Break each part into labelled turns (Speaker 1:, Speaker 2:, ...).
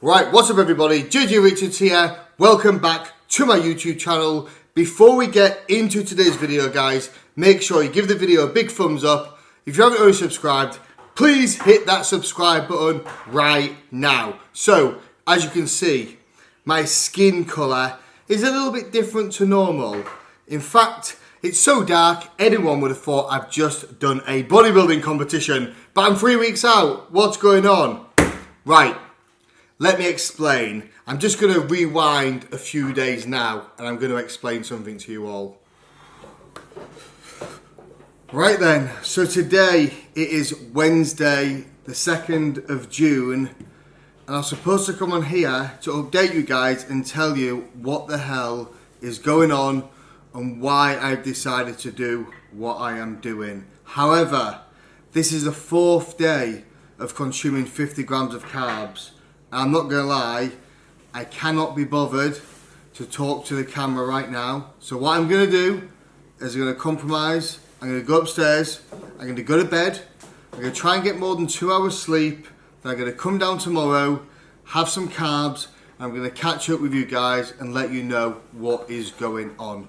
Speaker 1: Right, what's up everybody? JJ Richards here. Welcome back to my YouTube channel. Before we get into today's video, guys, make sure you give the video a big thumbs up. If you haven't already subscribed, please hit that subscribe button right now. So, as you can see, my skin colour is a little bit different to normal. In fact, it's so dark, anyone would have thought I've just done a bodybuilding competition, but I'm 3 weeks out. What's going on? Right. Let me explain. I'm just going to rewind a few days now and I'm going to explain something to you all. Right then, so today it is Wednesday the 2nd of June and I'm supposed to come on here to update you guys and tell you what the hell is going on and why I've decided to do what I am doing. However, this is the 4th day of consuming 50 grams of carbs. I'm not going to lie, I cannot be bothered to talk to the camera right now. So what I'm going to do is I'm going to compromise. I'm going to go upstairs. I'm going to go to bed. I'm going to try and get more than 2 hours sleep. Then I'm going to come down tomorrow, have some carbs. And I'm going to catch up with you guys and let you know what is going on.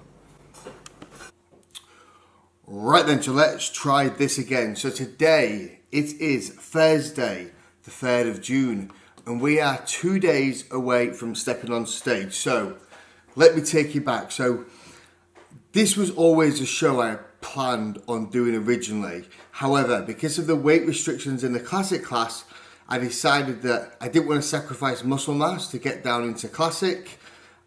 Speaker 1: Right then, so let's try this again. So today it is Thursday, the 3rd of June. And we are 2 days away from stepping on stage. So, let me take you back. So, this was always a show I planned on doing originally. However, because of the weight restrictions in the classic class, I decided that I didn't want to sacrifice muscle mass to get down into classic.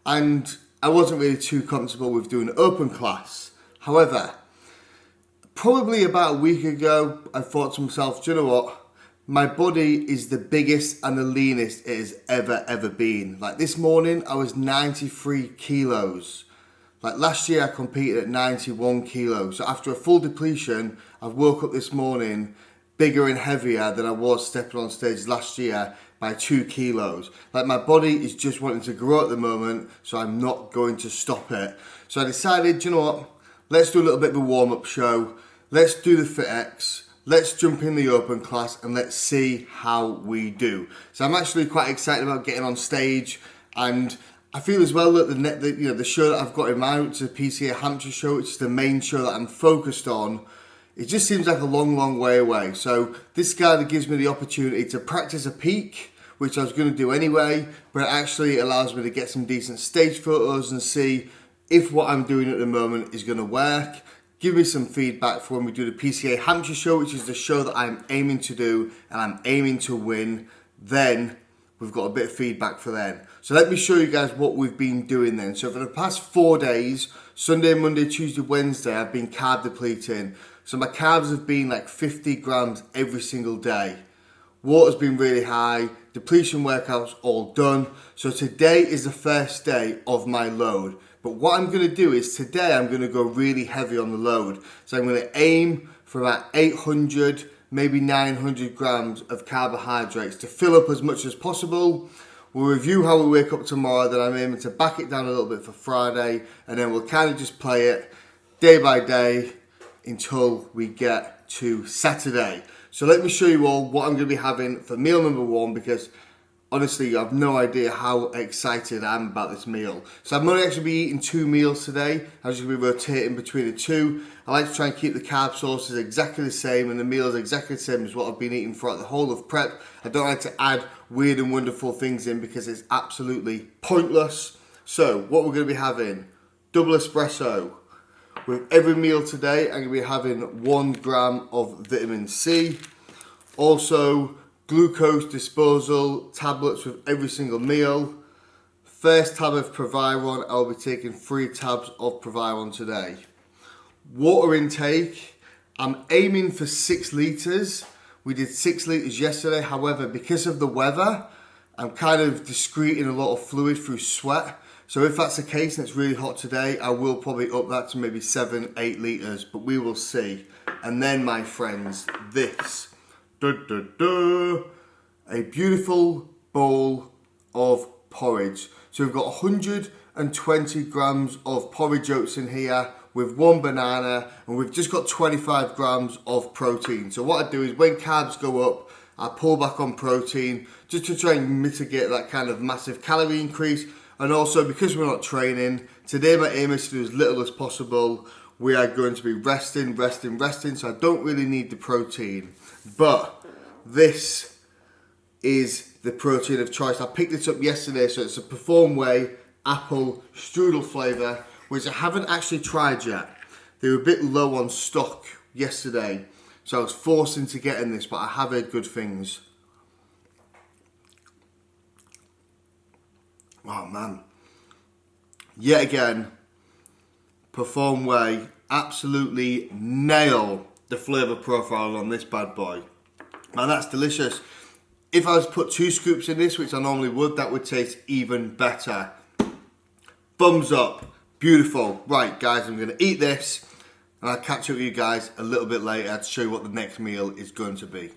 Speaker 1: And I wasn't really too comfortable with doing open class. However, probably about a week ago, I thought to myself, do you know what? My body is the biggest and the leanest it has ever been. Like this morning, I was 93 kilos. Like last year, I competed at 91 kilos. So after a full depletion, I woke up this morning bigger and heavier than I was stepping on stage last year by 2 kilos. Like my body is just wanting to grow at the moment, so I'm not going to stop it. So I decided, you know what? Let's do a little bit of a warm-up show. Let's do the FitX. Let's jump in the open class and let's see how we do. So I'm actually quite excited about getting on stage, and I feel as well that the show that I've got in mind, which is the PCA Hampshire show, which is the main show that I'm focused on, it just seems like a long way away. So this kind of gives me the opportunity to practice a peak, which I was going to do anyway, but it actually allows me to get some decent stage photos and see if what I'm doing at the moment is going to work. Give me some feedback for when we do the PCA Hampshire show, which is the show that I'm aiming to do and I'm aiming to win. Then we've got a bit of feedback for then. So let me show you guys what we've been doing then. So for the past 4 days, Sunday, Monday, Tuesday, Wednesday, I've been carb depleting. So my carbs have been like 50 grams every single day. Water's been really high, depletion workouts all done. So today is the first day of my load. But what I'm going to do is today I'm going to go really heavy on the load. So I'm going to aim for about 800, maybe 900 grams of carbohydrates to fill up as much as possible. We'll review how we wake up tomorrow, then I'm aiming to back it down a little bit for Friday, and then we'll kind of just play it day by day until we get to Saturday. So let me show you all what I'm going to be having for meal number 1, because honestly, you have no idea how excited I am about this meal. So I'm only actually be eating 2 meals today. I'm just going to be rotating between the 2. I like to try and keep the carb sources exactly the same and the meals exactly the same as what I've been eating throughout the whole of prep. I don't like to add weird and wonderful things in because it's absolutely pointless. So what we're going to be having, double espresso. With every meal today, I'm going to be having 1 gram of vitamin C. Also, glucose disposal tablets with every single meal. First tab of Proviron, I'll be taking 3 tabs of Proviron today. Water intake, I'm aiming for 6 litres. We did 6 litres yesterday, however, because of the weather, I'm kind of excreting a lot of fluid through sweat. So if that's the case and it's really hot today, I will probably up that to maybe 7-8 litres, but we will see. And then, my friends, this. A beautiful bowl of porridge. So we've got 120 grams of porridge oats in here with 1 banana, and we've just got 25 grams of protein. So what I do is when carbs go up, I pull back on protein just to try and mitigate that kind of massive calorie increase. And also because we're not training, today my aim is to do as little as possible. We are going to be resting, so I don't really need the protein. But this is the protein of choice. I picked it up yesterday, so it's a Perform Whey apple strudel flavour, which I haven't actually tried yet. They were a bit low on stock yesterday, so I was forced into getting this, but I have heard good things. Oh man. Yet again, Perform Whey absolutely nail the flavour profile on this bad boy. Man, that's delicious. If I was to put 2 scoops in this, which I normally would, that would taste even better. Thumbs up. Beautiful. Right, guys, I'm going to eat this, and I'll catch up with you guys a little bit later to show you what the next meal is going to be.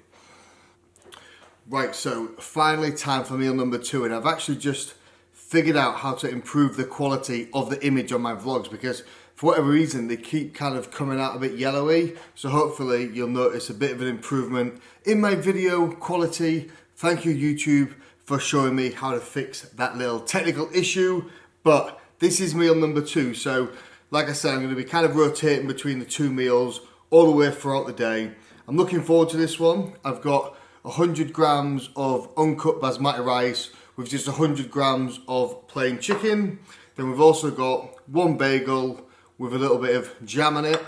Speaker 1: Right, so finally time for meal number 2, and I've actually just figured out how to improve the quality of the image on my vlogs, because for whatever reason they keep kind of coming out a bit yellowy, so hopefully you'll notice a bit of an improvement in my video quality. Thank you, YouTube, for showing me how to fix that little technical issue. But this is meal number 2, so like I said, I'm going to be kind of rotating between the 2 meals all the way throughout the day. I'm looking forward to this one. I've got 100 grams of uncut basmati rice with just 100 grams of plain chicken. Then we've also got 1 bagel with a little bit of jam on it.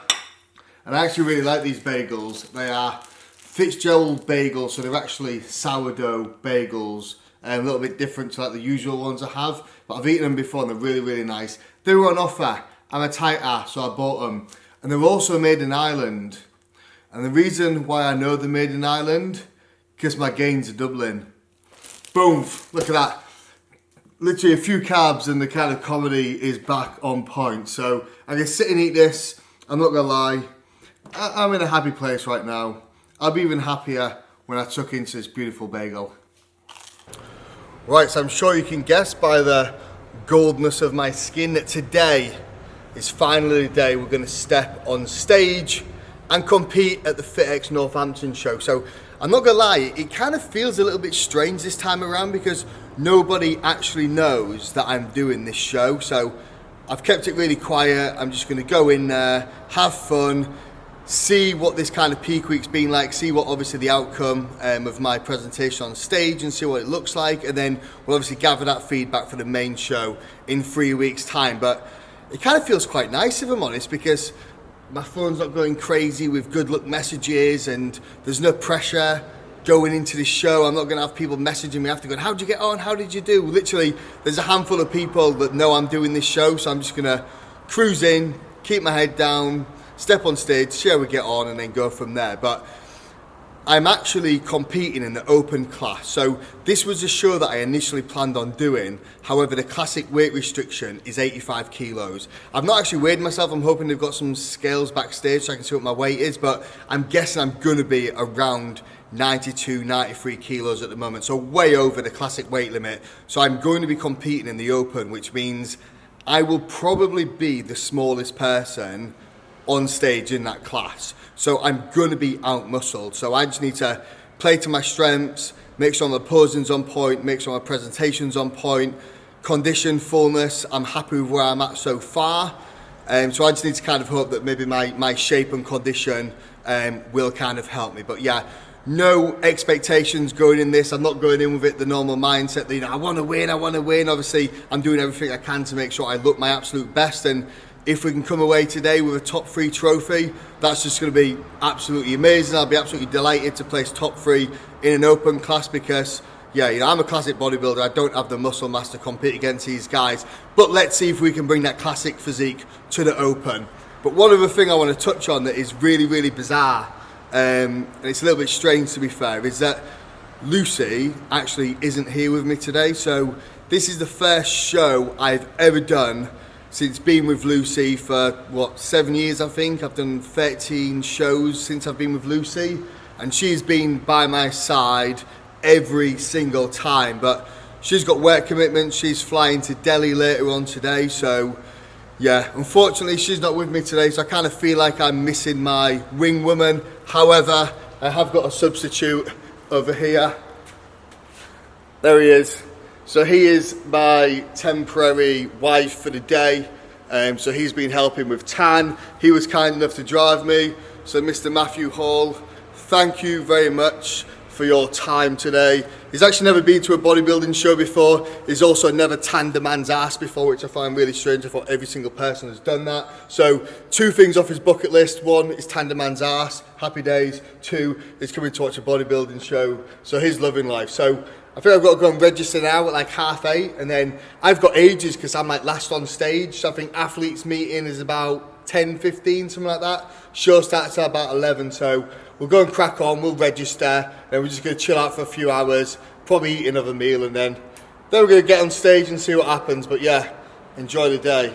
Speaker 1: And I actually really like these bagels. They are Fitzgerald bagels, so they're actually sourdough bagels, a little bit different to like the usual ones I have. But I've eaten them before and they're really, really nice. They were on offer. I'm a tight ass, so I bought them. And they're also made in Ireland. And the reason why I know they're made in Ireland, because my gains are doubling. Boom, look at that. Literally a few carbs and the kind of comedy is back on point. So I can sit and eat this. I'm not gonna lie, I'm in a happy place right now. I'll be even happier when I tuck into this beautiful bagel. Right, so I'm sure you can guess by the goldness of my skin that today is finally the day we're gonna step on stage and compete at the FitX Northampton show. So I'm not gonna lie, it kind of feels a little bit strange this time around because nobody actually knows that I'm doing this show. So I've kept it really quiet. I'm just gonna go in there, have fun, see what this kind of peak week's been like, see what obviously the outcome of my presentation on stage and see what it looks like, and then we'll obviously gather that feedback for the main show in 3 weeks time. But it kind of feels quite nice, if I'm honest, because my phone's not going crazy with good luck messages and there's no pressure going into this show. I'm not going to have people messaging me after going, how'd you get on? How did you do? Literally, there's a handful of people that know I'm doing this show, so I'm just going to cruise in, keep my head down, step on stage, see how we get on, and then go from there. But I'm actually competing in the open class. So this was a show that I initially planned on doing. However, the classic weight restriction is 85 kilos. I've not actually weighed myself. I'm hoping they've got some scales backstage so I can see what my weight is, but I'm guessing I'm going to be around 92, 93 kilos at the moment. So way over the classic weight limit. So I'm going to be competing in the open, which means I will probably be the smallest person on stage in that class. So I'm going to be out-muscled. So I just need to play to my strengths, make sure my posing's on point, make sure my presentation's on point, condition, fullness, I'm happy with where I'm at so far. So I just need to kind of hope that maybe my shape and condition will kind of help me. But yeah, no expectations going in this. I'm not going in with it the normal mindset that, you know, I want to win. Obviously, I'm doing everything I can to make sure I look my absolute best, and if we can come away today with a top 3 trophy, that's just going to be absolutely amazing. I'll be absolutely delighted to place top 3 in an open class because, yeah, you know, I'm a classic bodybuilder. I don't have the muscle mass to compete against these guys. But let's see if we can bring that classic physique to the open. But one other thing I want to touch on that is really, really bizarre, and it's a little bit strange to be fair, is that Lucy actually isn't here with me today. So this is the first show I've ever done since being with Lucy for, 7 years I think. I've done 13 shows since I've been with Lucy, and she's been by my side every single time. But she's got work commitments, she's flying to Delhi later on today, so yeah, unfortunately she's not with me today, so I kind of feel like I'm missing my wing woman. However, I have got a substitute over here. There he is. So he is my temporary wife for the day. So he's been helping with Tan. He was kind enough to drive me. So Mr. Matthew Hall, thank you very much for your time today. He's actually never been to a bodybuilding show before. He's also never tanned a man's ass before, which I find really strange. I thought every single person has done that. So 2 things off his bucket list. 1 is tanned a man's ass, happy days. 2 is coming to watch a bodybuilding show. So he's loving life. So I think I've got to go and register now at like 8:30, and then I've got ages because I'm like last on stage. So I think athletes meeting is about 10:15, something like that. Show starts at about 11, so we'll go and crack on, we'll register, then we're just going to chill out for a few hours, probably eat another meal, and then we're going to get on stage and see what happens. But yeah, enjoy the day.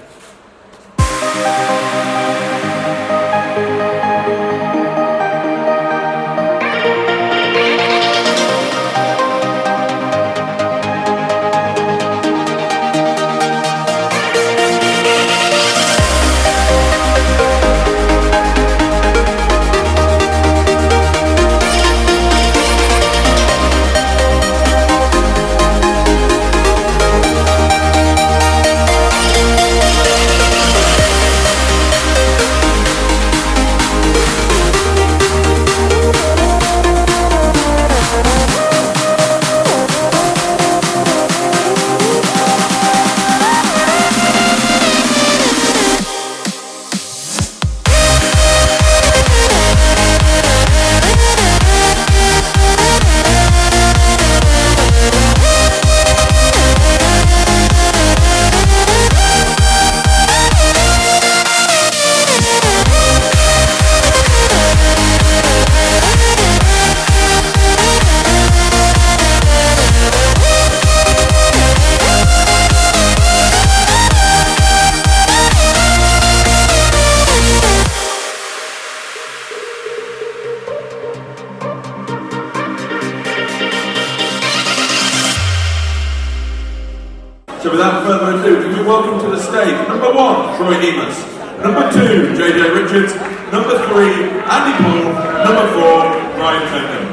Speaker 2: So without further ado, can we welcome to the stage number 1, Troy Emus, number 2, JJ Richards, number 3, Andy Paul, number 4, Ryan Fenton.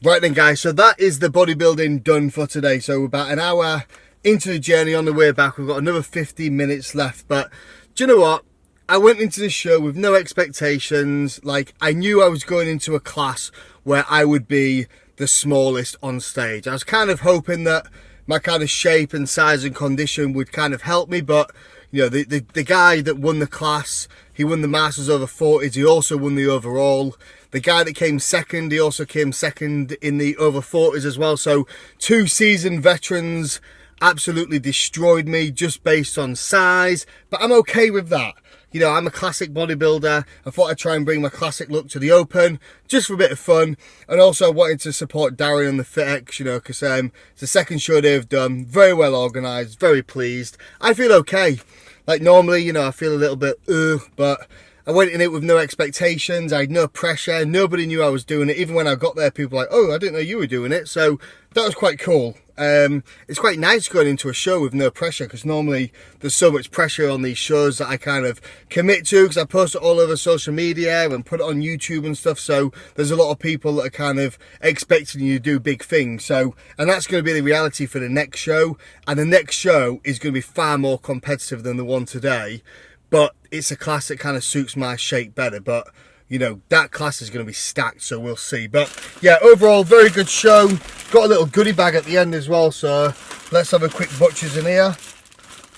Speaker 1: Right then guys, so that is the bodybuilding done for today. So we're about an hour into the journey. On the way back we've got another 50 minutes left, but do you know what? I went into this show with no expectations. Like, I knew I was going into a class where I would be the smallest on stage. I was kind of hoping that my kind of shape and size and condition would kind of help me, but you know, the guy that won the class, he won the Masters over 40s, he also won the overall. The guy that came second, he also came second in the over 40s as well. So 2 seasoned veterans absolutely destroyed me just based on size, but I'm okay with that. You know, I'm a classic bodybuilder. I thought I'd try and bring my classic look to the Open, just for a bit of fun. And also I wanted to support Darren and the FitX, you know, because it's the second show they've done. Very well organised, very pleased. I feel okay. Like normally, you know, I feel a little bit, but I went in it with no expectations. I had no pressure. Nobody knew I was doing it. Even when I got there, people were like, oh, I didn't know you were doing it. So that was quite cool. It's quite nice going into a show with no pressure, because normally there's so much pressure on these shows that I kind of commit to, because I post it all over social media and put it on YouTube and stuff. So there's a lot of people that are kind of expecting you to do big things. So, and that's going to be the reality for the next show. And the next show is going to be far more competitive than the one today. But it's a class that kind of suits my shape better. But you know, that class is going to be stacked, so we'll see. But yeah, overall, very good show. Got a little goodie bag at the end as well, so let's have a quick butchers in here.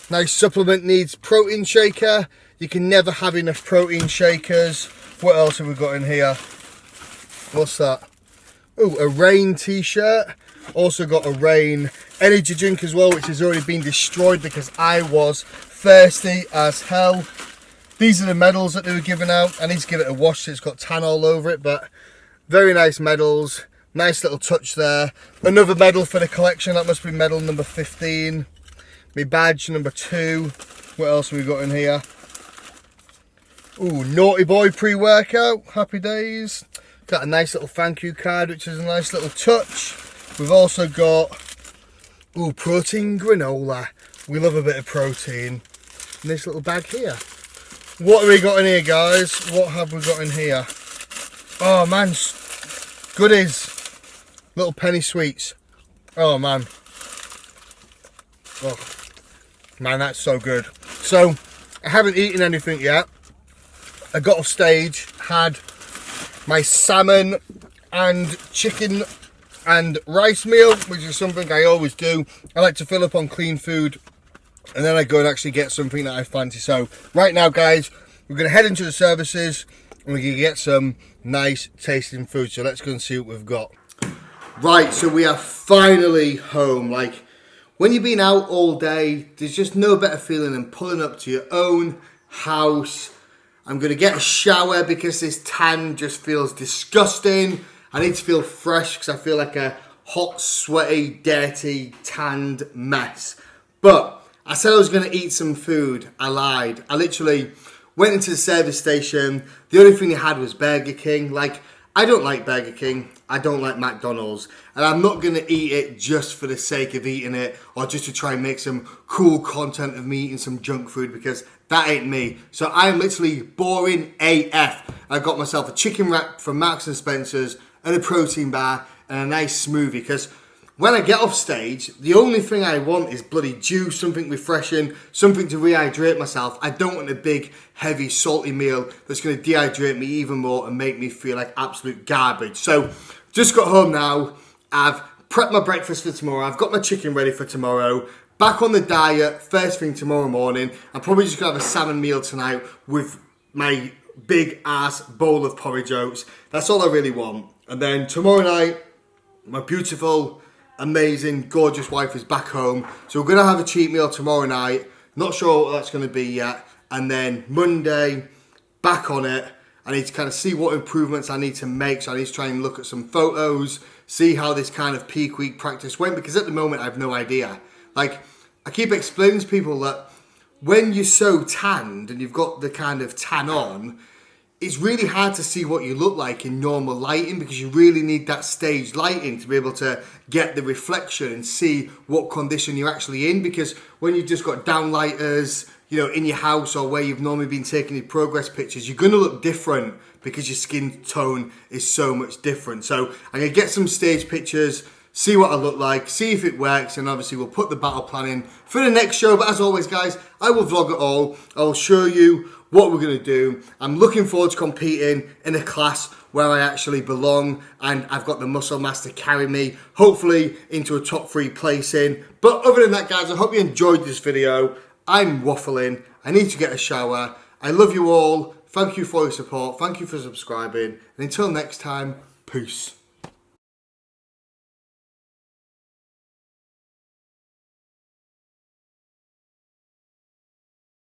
Speaker 1: Nice supplement needs protein shaker. You can never have enough protein shakers. What else have we got in here? What's that? Oh, a Rain t-shirt. Also got a Reign energy drink as well, which has already been destroyed because I was thirsty as hell. These are the medals that they were giving out. I need to give it a wash so it's got tan all over it, but very nice medals. Nice little touch there. Another medal for the collection. That must be medal number 15. My badge number 2. What else have we got in here? Ooh, Naughty Boy pre-workout. Happy days. Got a nice little thank you card, which is a nice little touch. We've also got, ooh, protein granola. We love a bit of protein. In this little bag here. What have we got in here, guys? What have we got in here? Oh, man. Goodies. Little penny sweets. Oh, man. Oh, man, that's so good. So, I haven't eaten anything yet. I got off stage, had my salmon and chicken and rice meal, which is something I always do. I like to fill up on clean food, and then I go and actually get something that I fancy. So right now, guys, we're going to head into the services and we're going to get some nice tasting food. So let's go and see what we've got. Right, so we are finally home. Like, when you've been out all day, there's just no better feeling than pulling up to your own house. I'm going to get a shower because this tan just feels disgusting. I need to feel fresh because I feel like a hot, sweaty, dirty, tanned mess. But I said I was going to eat some food. I lied. I literally went into the service station. The only thing they had was Burger King. Like, I don't like Burger King. I don't like McDonald's. And I'm not going to eat it just for the sake of eating it or just to try and make some cool content of me eating some junk food, because that ain't me. So I'm literally boring AF. I got myself a chicken wrap from Marks and Spencer's and a protein bar and a nice smoothie, because when I get off stage, the only thing I want is bloody juice, something refreshing, something to rehydrate myself. I don't want a big, heavy, salty meal that's going to dehydrate me even more and make me feel like absolute garbage. So, just got home now. I've prepped my breakfast for tomorrow. I've got my chicken ready for tomorrow. Back on the diet, first thing tomorrow morning. I'm probably just going to have a salmon meal tonight with my big ass bowl of porridge oats. That's all I really want. And then tomorrow night, my beautiful, amazing, gorgeous wife is back home. So we're going to have a cheat meal tomorrow night. Not sure what that's going to be yet. And then Monday, back on it. I need to kind of see what improvements I need to make. So I need to try and look at some photos, see how this kind of peak week practice went. Because at the moment, I have no idea. Like, I keep explaining to people that when you're so tanned and you've got the kind of tan on, it's really hard to see what you look like in normal lighting, because you really need that stage lighting to be able to get the reflection and see what condition you're actually in. Because when you've just got downlighters, you know, in your house or where you've normally been taking your progress pictures, you're going to look different because your skin tone is so much different. So I'm going to get some stage pictures, see what I look like, see if it works, and obviously we'll put the battle plan in for the next show. But as always, guys, I will vlog it all. I'll show you what we're going to do. I'm looking forward to competing in a class where I actually belong, and I've got the muscle mass to carry me, hopefully into a top 3 placing. But other than that, guys, I hope you enjoyed this video. I'm waffling. I need to get a shower. I love you all. Thank you for your support. Thank you for subscribing. And until next time, peace.